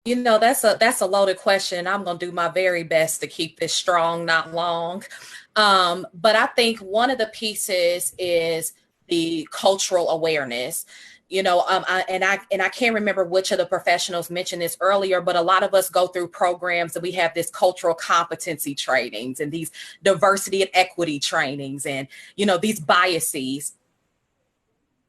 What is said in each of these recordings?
That's a loaded question. I'm gonna do my very best to keep this strong, not long. But I think one of the pieces is the cultural awareness. I can't remember which of the professionals mentioned this earlier, but a lot of us go through programs and we have this cultural competency trainings and these diversity and equity trainings and these biases.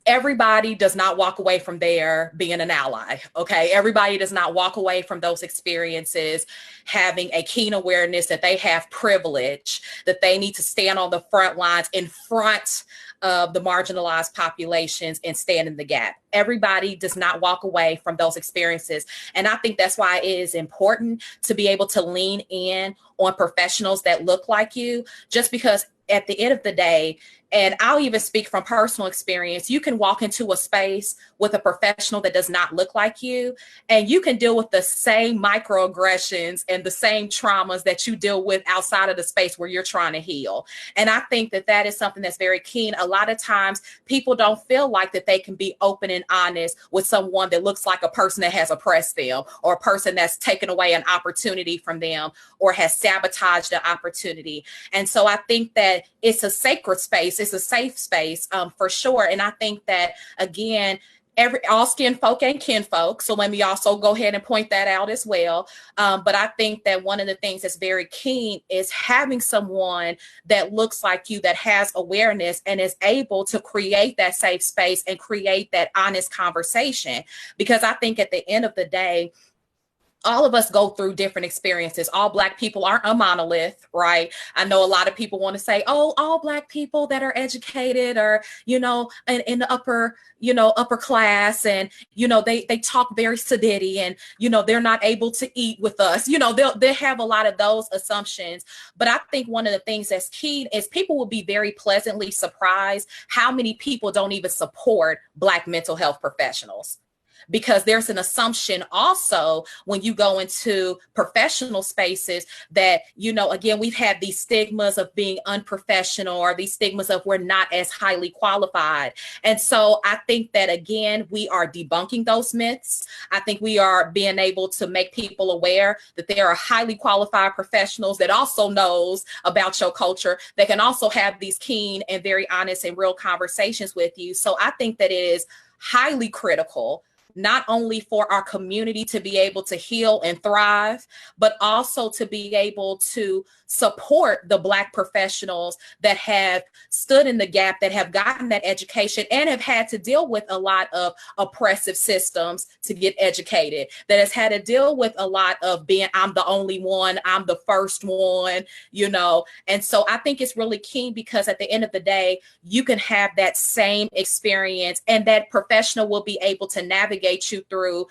Everybody does not walk away from there being an ally. Okay. Everybody does not walk away from those experiences having a keen awareness that they have privilege, that they need to stand on the front lines in front of the marginalized populations and stand in the gap. Everybody does not walk away from those experiences. And I think that's why it is important to be able to lean in on professionals that look like you, just because at the end of the day, and I'll even speak from personal experience, you can walk into a space with a professional that does not look like you, and you can deal with the same microaggressions and the same traumas that you deal with outside of the space where you're trying to heal. And I think that that is something that's very keen. A lot of times people don't feel like that they can be open and honest with someone that looks like a person that has oppressed them, or a person that's taken away an opportunity from them, or has sabotaged the opportunity. And so I think that it's a sacred space. It's a safe space, for sure. And I think that, again, all skin folk ain't kin folk. So let me also go ahead and point that out as well. But I think that one of the things that's very keen is having someone that looks like you, that has awareness and is able to create that safe space and create that honest conversation. Because I think at the end of the day, all of us go through different experiences. All Black people aren't a monolith, right? I know a lot of people want to say, oh, all Black people that are educated or, in the upper class, and, they talk very sedity, and, they're not able to eat with us. They'll have a lot of those assumptions. But I think one of the things that's key is people will be very pleasantly surprised how many people don't even support Black mental health professionals. Because there's an assumption also when you go into professional spaces that, again, we've had these stigmas of being unprofessional, or these stigmas of we're not as highly qualified. And so I think that, again, we are debunking those myths. I think we are being able to make people aware that there are highly qualified professionals that also knows about your culture, that can also have these keen and very honest and real conversations with you. So I think that it is highly critical, not only for our community to be able to heal and thrive, but also to be able to support the Black professionals that have stood in the gap, that have gotten that education and have had to deal with a lot of oppressive systems to get educated, that has had to deal with a lot of being, I'm the only one, I'm the first one, And so I think it's really key, because at the end of the day, you can have that same experience, and that professional will be able to navigate you through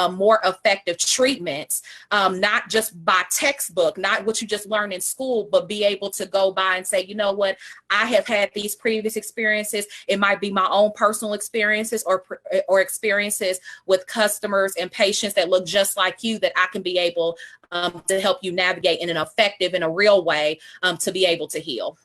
more effective treatments, not just by textbook, not what you just learned in school, but be able to go by and say, you know what, I have had these previous experiences. It might be my own personal experiences, or experiences with customers and patients that look just like you, that I can be able to help you navigate in an effective and a real way, to be able to heal.